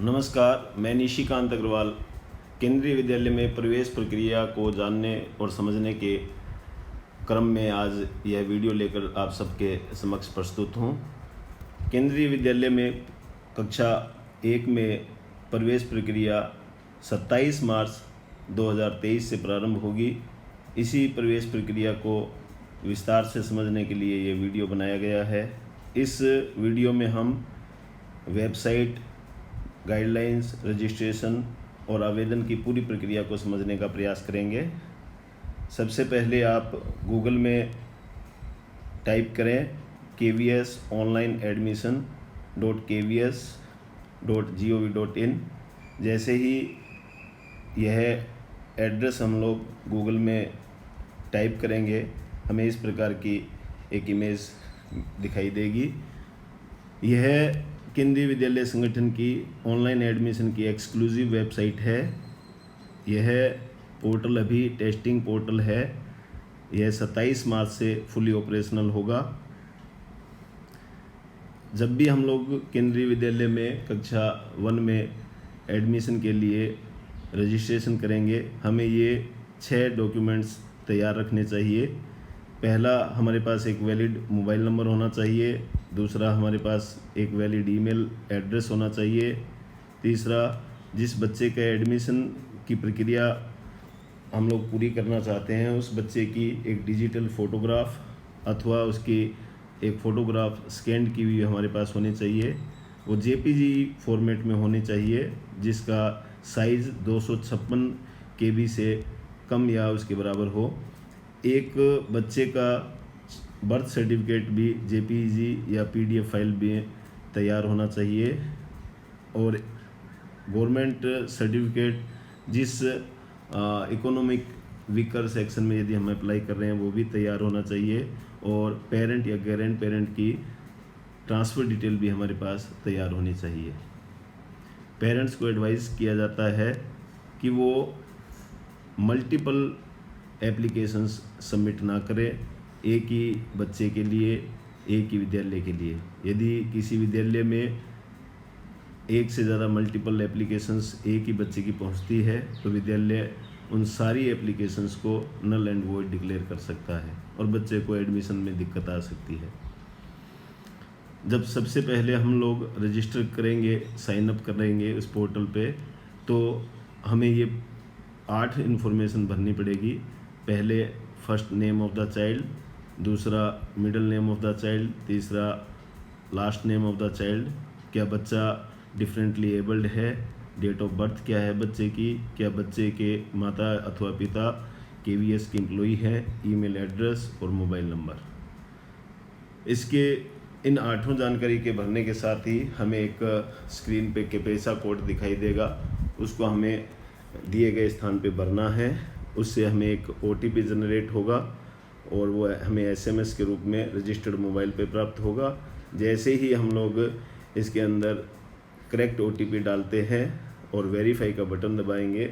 नमस्कार, मैं निशिकांत अग्रवाल केंद्रीय विद्यालय में प्रवेश प्रक्रिया को जानने और समझने के क्रम में आज यह वीडियो लेकर आप सबके समक्ष प्रस्तुत हूँ। केंद्रीय विद्यालय में कक्षा 1 में प्रवेश प्रक्रिया 27 मार्च 2023 से प्रारंभ होगी। इसी प्रवेश प्रक्रिया को विस्तार से समझने के लिए ये वीडियो बनाया गया है। इस वीडियो में हम वेबसाइट, गाइडलाइंस, रजिस्ट्रेशन और आवेदन की पूरी प्रक्रिया को समझने का प्रयास करेंगे। सबसे पहले आप गूगल में टाइप करें KVS ऑनलाइन एडमिशन .kvs.gov.in। जैसे ही यह एड्रेस हम लोग गूगल में टाइप करेंगे, हमें इस प्रकार की एक इमेज दिखाई देगी। यह केंद्रीय विद्यालय संगठन की ऑनलाइन एडमिशन की एक्सक्लूसिव वेबसाइट है। यह पोर्टल अभी टेस्टिंग पोर्टल है। यह 27 मार्च से फुली ऑपरेशनल होगा। जब भी हम लोग केंद्रीय विद्यालय में कक्षा 1 में एडमिशन के लिए रजिस्ट्रेशन करेंगे, हमें ये 6 डॉक्यूमेंट्स तैयार रखने चाहिए। पहला, हमारे पास एक वैलिड मोबाइल नंबर होना चाहिए। दूसरा, हमारे पास एक वैलिड ईमेल एड्रेस होना चाहिए। तीसरा, जिस बच्चे का एडमिशन की प्रक्रिया हम लोग पूरी करना चाहते हैं, उस बच्चे की एक डिजिटल फ़ोटोग्राफ अथवा उसकी एक फ़ोटोग्राफ स्कैन की हुई हमारे पास होनी चाहिए। वो JPG फॉर्मेट में होनी चाहिए, जिसका साइज़ 256 KB से कम या उसके बराबर हो। एक बच्चे का बर्थ सर्टिफिकेट भी JPG या PDF फाइल में तैयार होना चाहिए। और गवर्नमेंट सर्टिफिकेट जिस इकोनॉमिक वीकर सेक्शन में यदि हम अप्लाई कर रहे हैं, वो भी तैयार होना चाहिए। और पेरेंट या ग्रैंड पेरेंट की ट्रांसफ़र डिटेल भी हमारे पास तैयार होनी चाहिए। पेरेंट्स को एडवाइस किया जाता है कि वो मल्टीपल एप्लीकेशंस सबमिट ना करें, एक ही बच्चे के लिए, एक ही विद्यालय के लिए। यदि किसी विद्यालय में एक से ज़्यादा मल्टीपल एप्लीकेशंस एक ही बच्चे की पहुंचती है, तो विद्यालय उन सारी एप्लीकेशंस को नल एंड वॉइड डिक्लेयर कर सकता है और बच्चे को एडमिशन में दिक्कत आ सकती है। जब सबसे पहले हम लोग रजिस्टर करेंगे, साइन अप करेंगे उस पोर्टल पे, तो हमें ये 8 इन्फॉर्मेशन भरनी पड़ेगी। पहले first name of the child, दूसरा middle name of the child, तीसरा last name of the child, क्या बच्चा डिफरेंटली एबल्ड है, डेट ऑफ बर्थ क्या है बच्चे की, क्या बच्चे के माता अथवा पिता KVS के एम्प्लॉई हैं, ईमेल एड्रेस और मोबाइल नंबर। इसके इन 8 जानकारी के भरने के साथ ही हमें एक स्क्रीन पे कैप्चा कोड दिखाई देगा। उसको हमें दिए गए स्थान पे भरना है। उससे हमें एक OTP जनरेट होगा और वो हमें SMS के रूप में रजिस्टर्ड मोबाइल पे प्राप्त होगा। जैसे ही हम लोग इसके अंदर करेक्ट OTP डालते हैं और वेरीफाई का बटन दबाएंगे,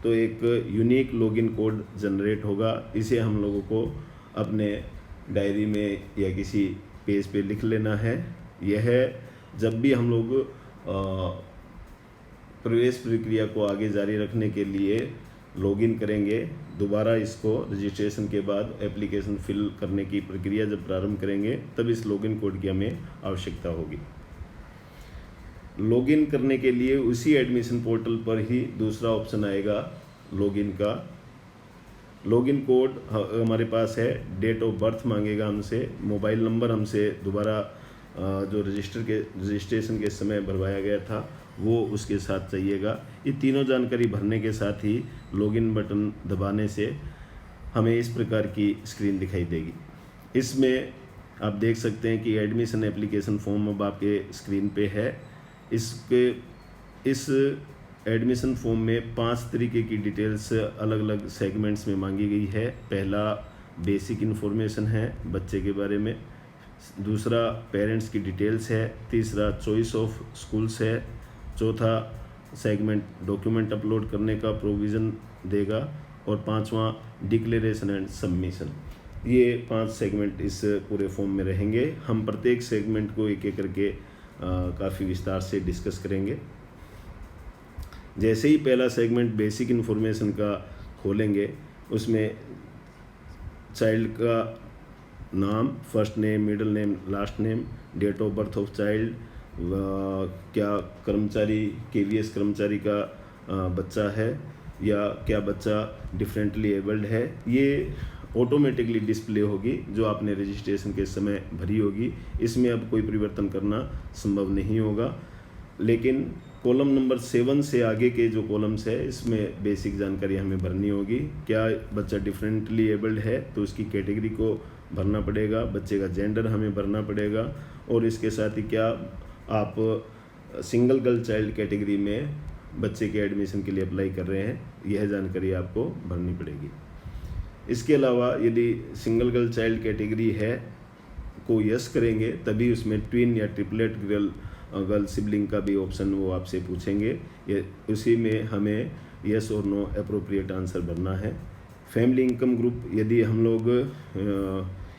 तो एक यूनिक लॉगिन कोड जनरेट होगा। इसे हम लोगों को अपने डायरी में या किसी पेज पे लिख लेना है। यह जब भी हम लोग प्रवेश प्रक्रिया को आगे जारी रखने के लिए लॉगिन करेंगे, दोबारा इसको रजिस्ट्रेशन के बाद एप्लीकेशन फिल करने की प्रक्रिया जब प्रारंभ करेंगे, तब इस लॉगिन कोड की हमें आवश्यकता होगी। लॉगिन करने के लिए उसी एडमिशन पोर्टल पर ही दूसरा ऑप्शन आएगा लॉगिन का। लॉगिन कोड हमारे पास है, डेट ऑफ बर्थ मांगेगा हमसे, मोबाइल नंबर हमसे दोबारा जो रजिस्ट्रेशन के समय भरवाया गया था वो उसके साथ चाहिएगा। ये तीनों जानकारी भरने के साथ ही लॉगिन बटन दबाने से हमें इस प्रकार की स्क्रीन दिखाई देगी। इसमें आप देख सकते हैं कि एडमिशन एप्लीकेशन फॉर्म अब आपके स्क्रीन पे है। इस एडमिशन फॉर्म में 5 तरीके की डिटेल्स अलग अलग सेगमेंट्स में मांगी गई है। पहला बेसिक इन्फॉर्मेशन है बच्चे के बारे में, दूसरा पेरेंट्स की डिटेल्स है, तीसरा चॉइस ऑफ स्कूल्स है, चौथा सेगमेंट डॉक्यूमेंट अपलोड करने का प्रोविज़न देगा और पांचवा डिक्लेरेशन एंड सबमिशन। ये 5 सेगमेंट इस पूरे फॉर्म में रहेंगे। हम प्रत्येक सेगमेंट को एक एक करके काफ़ी विस्तार से डिस्कस करेंगे। जैसे ही पहला सेगमेंट बेसिक इन्फॉर्मेशन का खोलेंगे, उसमें चाइल्ड का नाम, first name, middle name, last name, date of birth of child, क्या कर्मचारी केवीएस कर्मचारी का बच्चा है या क्या बच्चा डिफरेंटली एबल्ड है, ये ऑटोमेटिकली डिस्प्ले होगी जो आपने रजिस्ट्रेशन के समय भरी होगी। इसमें अब कोई परिवर्तन करना संभव नहीं होगा। लेकिन कॉलम नंबर 7 से आगे के जो कॉलम्स है, इसमें बेसिक जानकारी हमें भरनी होगी। क्या बच्चा डिफरेंटली एबल्ड है तो उसकी कैटेगरी को भरना पड़ेगा, बच्चे का जेंडर हमें भरना पड़ेगा, और इसके साथ ही क्या आप सिंगल गर्ल चाइल्ड कैटेगरी में बच्चे के एडमिशन के लिए अप्लाई कर रहे हैं, यह जानकारी आपको भरनी पड़ेगी। इसके अलावा यदि सिंगल गर्ल चाइल्ड कैटेगरी है को यस करेंगे तभी उसमें ट्विन या ट्रिपलेट गर्ल सिबलिंग का भी ऑप्शन वो आपसे पूछेंगे। ये उसी में हमें यस और नो अप्रोप्रिएट आंसर भरना है। फैमिली इनकम ग्रुप, यदि हम लोग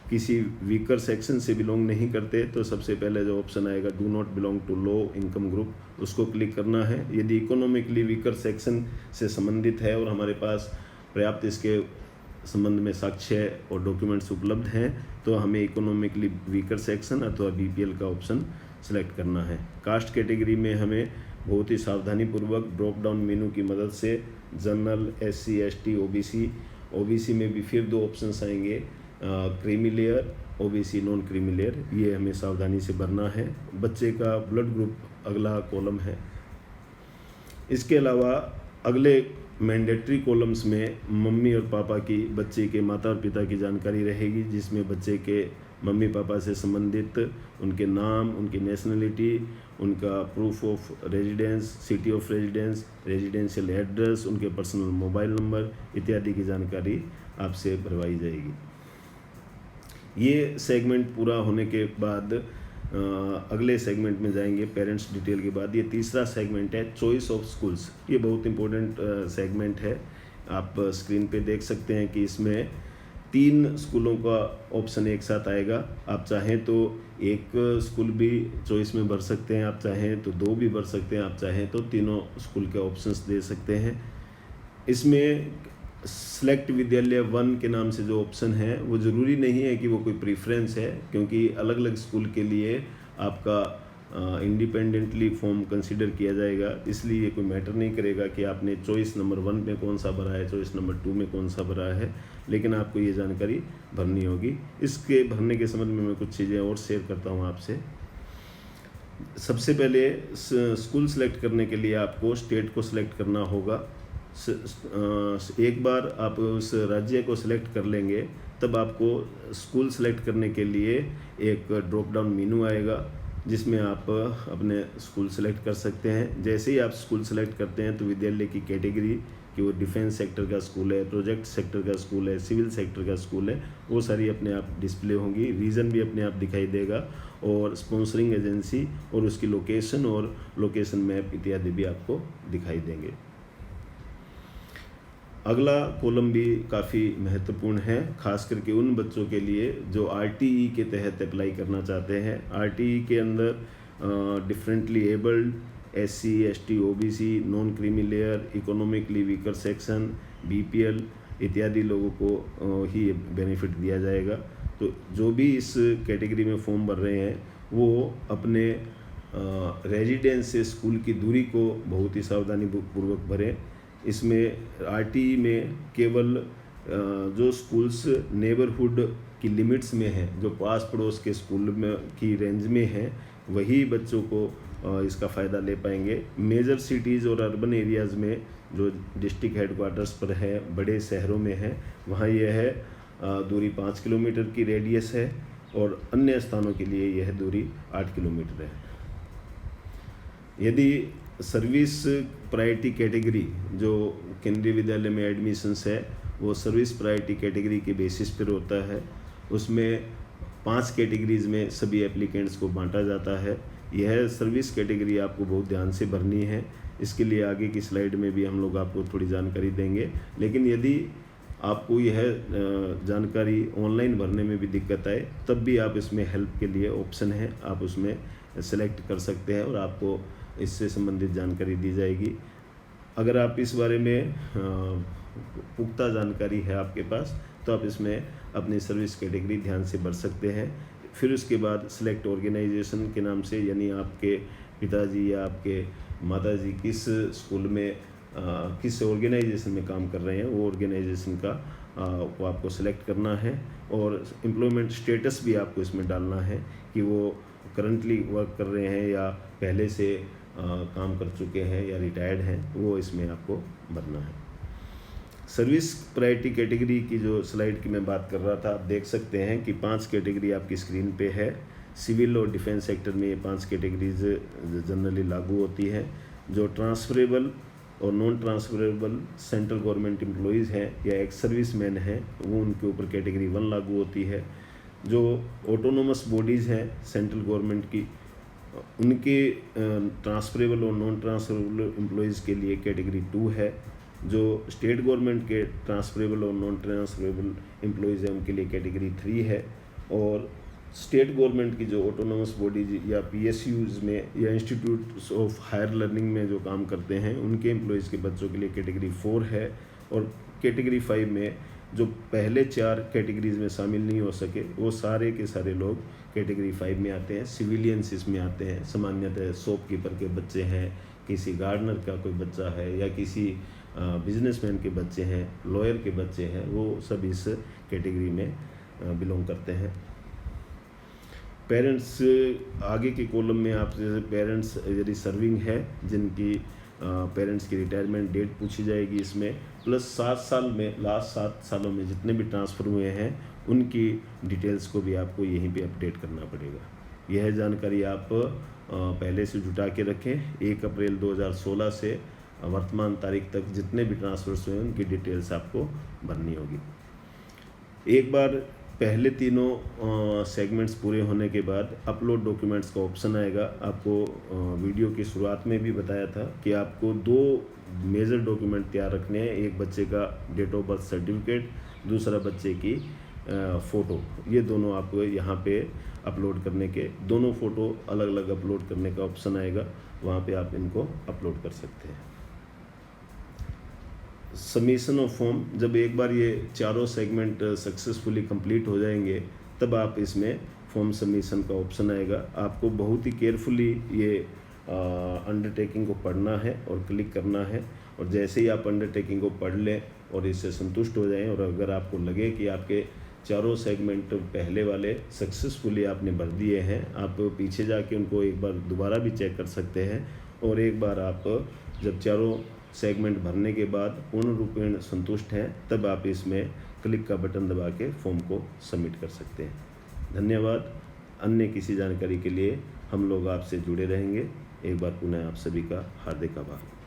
किसी वीकर सेक्शन से बिलोंग नहीं करते तो सबसे पहले जो ऑप्शन आएगा do not belong to low income group, उसको क्लिक करना है। यदि इकोनॉमिकली वीकर सेक्शन से संबंधित है और हमारे पास पर्याप्त इसके संबंध में साक्ष्य और डॉक्यूमेंट्स उपलब्ध हैं तो हमें इकोनॉमिकली वीकर सेक्शन अथवा बीपीएल का ऑप्शन सेलेक्ट करना है। कास्ट कैटेगरी में हमें बहुत ही सावधानीपूर्वक ड्रॉप डाउन मेनू की मदद से जनरल, एससी, एसटी, ओबीसी में भी फिर 2 ऑप्शंस आएंगे, creamy layer, OBC non creamy layer, ये हमें सावधानी से भरना है। बच्चे का ब्लड ग्रुप अगला कॉलम है। इसके अलावा अगले मैंडेटरी कॉलम्स में मम्मी और पापा की, बच्चे के माता और पिता की जानकारी रहेगी, जिसमें बच्चे के मम्मी पापा से संबंधित उनके नाम, उनकी नेशनलिटी, उनका proof of residence, city of residence, residential address, उनके पर्सनल मोबाइल नंबर इत्यादि की जानकारी आपसे भरवाई जाएगी। ये सेगमेंट पूरा होने के बाद अगले सेगमेंट में जाएंगे पेरेंट्स डिटेल के बाद। ये तीसरा सेगमेंट है चॉइस ऑफ स्कूल्स। ये बहुत इंपॉर्टेंट सेगमेंट है। आप स्क्रीन पे देख सकते हैं कि इसमें 3 स्कूलों का ऑप्शन एक साथ आएगा। आप चाहें तो एक स्कूल भी चॉइस में भर सकते हैं, आप चाहें तो 2 भी भर सकते हैं, आप चाहें तो तीनों स्कूल के ऑप्शंस दे सकते हैं। इसमें सेलेक्ट विद्यालय 1 के नाम से जो ऑप्शन है वो ज़रूरी नहीं है कि वो कोई प्रीफ्रेंस है, क्योंकि अलग अलग स्कूल के लिए आपका इंडिपेंडेंटली फॉर्म कंसीडर किया जाएगा। इसलिए ये कोई मैटर नहीं करेगा कि आपने चॉइस नंबर 1 में कौन सा भरा है, चॉइस नंबर 2 में कौन सा भरा है, लेकिन आपको ये जानकारी भरनी होगी। इसके भरने के संबंध में मैं कुछ चीज़ें और शेयर करता हूँ आपसे। सबसे पहले स्कूल सेलेक्ट करने के लिए आपको स्टेट को सिलेक्ट करना होगा। एक बार आप उस राज्य को सिलेक्ट कर लेंगे तब आपको स्कूल सेलेक्ट करने के लिए एक ड्रॉप डाउन मेनू आएगा जिसमें आप अपने स्कूल सेलेक्ट कर सकते हैं। जैसे ही आप स्कूल सेलेक्ट करते हैं तो विद्यालय की कैटेगरी कि वो डिफेंस सेक्टर का स्कूल है, प्रोजेक्ट सेक्टर का स्कूल है, सिविल सेक्टर का स्कूल है, वो सारी अपने आप डिस्प्ले होंगी। रीज़न भी अपने आप दिखाई देगा और स्पॉन्सरिंग एजेंसी और उसकी लोकेशन और लोकेशन मैप इत्यादि भी आपको दिखाई देंगे। अगला कॉलम भी काफ़ी महत्वपूर्ण है, खास करके उन बच्चों के लिए जो आरटीई के तहत अप्लाई करना चाहते हैं। आरटीई के अंदर differently abled, SC, ST, OBC, non creamy layer, economically weaker section, BPL इत्यादि लोगों को ही बेनिफिट दिया जाएगा। तो जो भी इस कैटेगरी में फॉर्म भर रहे हैं वो अपने रेजिडेंस से स्कूल की दूरी को बहुत ही सावधानी पूर्वक भरें। इसमें आरटीई में केवल जो स्कूल्स नेबरहुड की लिमिट्स में हैं, जो पास पड़ोस के स्कूल में की रेंज में हैं, वही बच्चों को इसका फ़ायदा ले पाएंगे। मेजर सिटीज़ और अर्बन एरियाज़ में जो डिस्ट्रिक्ट हेडक्वार्टर्स पर है, बड़े शहरों में है, वहाँ यह है दूरी 5 किलोमीटर की रेडियस है और अन्य स्थानों के लिए यह दूरी 8 किलोमीटर है। यदि सर्विस प्रायोरिटी कैटेगरी जो केंद्रीय विद्यालय में एडमिशन्स है वो सर्विस प्रायोरिटी कैटेगरी के बेसिस पर होता है। उसमें 5 कैटेगरीज़ में सभी एप्लीकेंट्स को बांटा जाता है। यह सर्विस कैटेगरी आपको बहुत ध्यान से भरनी है। इसके लिए आगे की स्लाइड में भी हम लोग आपको थोड़ी जानकारी देंगे, लेकिन यदि आपको यह जानकारी ऑनलाइन भरने में भी दिक्कत आए तब भी आप इसमें हेल्प के लिए ऑप्शन है, आप उसमें सेलेक्ट कर सकते हैं और आपको इससे संबंधित जानकारी दी जाएगी। अगर आप इस बारे में पुख्ता जानकारी है आपके पास तो आप इसमें अपनी सर्विस कैटेगरी ध्यान से भर सकते हैं। फिर उसके बाद सिलेक्ट ऑर्गेनाइजेशन के नाम से, यानी आपके पिताजी या आपके माताजी किस स्कूल में किस ऑर्गेनाइजेशन में काम कर रहे हैं, वो ऑर्गेनाइजेशन का वो आपको सिलेक्ट करना है। और एम्प्लॉयमेंट स्टेटस भी आपको इसमें डालना है कि वो करंटली वर्क कर रहे हैं या पहले से काम कर चुके हैं या रिटायर्ड हैं, वो इसमें आपको भरना है। सर्विस प्रायोरिटी कैटेगरी की जो स्लाइड की मैं बात कर रहा था, आप देख सकते हैं कि 5 कैटेगरी आपकी स्क्रीन पे है। सिविल और डिफेंस सेक्टर में ये 5 कैटेगरीज जनरली लागू होती है। जो ट्रांसफरेबल और non transferable central government employees हैं या एक्स सर्विस मैन हैं, वो उनके ऊपर कैटेगरी 1 लागू होती है। जो ऑटोनोमस बॉडीज़ हैं सेंट्रल गवर्नमेंट की, उनके ट्रांसफरेबल और नॉन ट्रांसफरेबल एम्प्लॉयज़ के लिए कैटेगरी 2 है। जो स्टेट गवर्नमेंट के ट्रांसफरेबल और नॉन ट्रांसफरेबल एम्प्लॉयज़ हैं उनके लिए कैटेगरी 3 है। और स्टेट गवर्नमेंट की जो ऑटोनोमस बॉडीज या PSUs में या इंस्टीट्यूट्स ऑफ हायर लर्निंग में जो काम करते हैं उनके एम्प्लॉयज़ के बच्चों के लिए कैटेगरी 4 है। और कैटेगरी 5 में जो पहले 4 कैटेगरीज में शामिल नहीं हो सके वो सारे के सारे लोग कैटेगरी 5 में आते हैं। सिविलियंस इसमें आते हैं, सामान्यतः शॉपकीपर के बच्चे हैं, किसी गार्डनर का कोई बच्चा है या किसी बिजनेसमैन के बच्चे हैं, लॉयर के बच्चे हैं, वो सब इस कैटेगरी में बिलोंग करते हैं। पेरेंट्स आगे के कॉलम में आप जैसे पेरेंट्स यदि सर्विंग है जिनकी पेरेंट्स की रिटायरमेंट डेट पूछी जाएगी इसमें, प्लस 7 साल में लास्ट 7 सालों में जितने भी ट्रांसफ़र हुए हैं उनकी डिटेल्स को भी आपको यहीं पे अपडेट करना पड़ेगा। यह जानकारी आप पहले से जुटा के रखें। 1 अप्रैल 2016 से वर्तमान तारीख तक जितने भी ट्रांसफ़र्स हुए उनकी डिटेल्स आपको भरनी होगी। एक बार पहले तीनों सेगमेंट्स पूरे होने के बाद अपलोड डॉक्यूमेंट्स का ऑप्शन आएगा। आपको वीडियो की शुरुआत में भी बताया था कि आपको 2 मेजर डॉक्यूमेंट तैयार रखने हैं। एक बच्चे का डेट ऑफ बर्थ सर्टिफिकेट, दूसरा बच्चे की फ़ोटो। ये दोनों आपको यहाँ पे अपलोड करने के, दोनों फ़ोटो अलग अलग अपलोड करने का ऑप्शन आएगा, वहाँ पे आप इनको अपलोड कर सकते हैं। सबमिशन ऑफ फॉर्म, जब एक बार ये चारों सेगमेंट सक्सेसफुली कंप्लीट हो जाएंगे तब आप इसमें फॉर्म सबमिशन का ऑप्शन आएगा। आपको बहुत ही केयरफुली ये अंडरटेकिंग को पढ़ना है और क्लिक करना है। और जैसे ही आप अंडरटेकिंग को पढ़ लें और इससे संतुष्ट हो जाएं और अगर आपको लगे कि आपके चारों सेगमेंट पहले वाले सक्सेसफुली आपने भर दिए हैं, आप पीछे जाके उनको एक बार दोबारा भी चेक कर सकते हैं। और एक बार आप जब चारों सेगमेंट भरने के बाद पूर्ण रूपेण संतुष्ट हैं तब आप इसमें क्लिक का बटन दबा के फॉर्म को सबमिट कर सकते हैं। धन्यवाद। अन्य किसी जानकारी के लिए हम लोग आपसे जुड़े रहेंगे। एक बार पुनः आप सभी का हार्दिक आभार।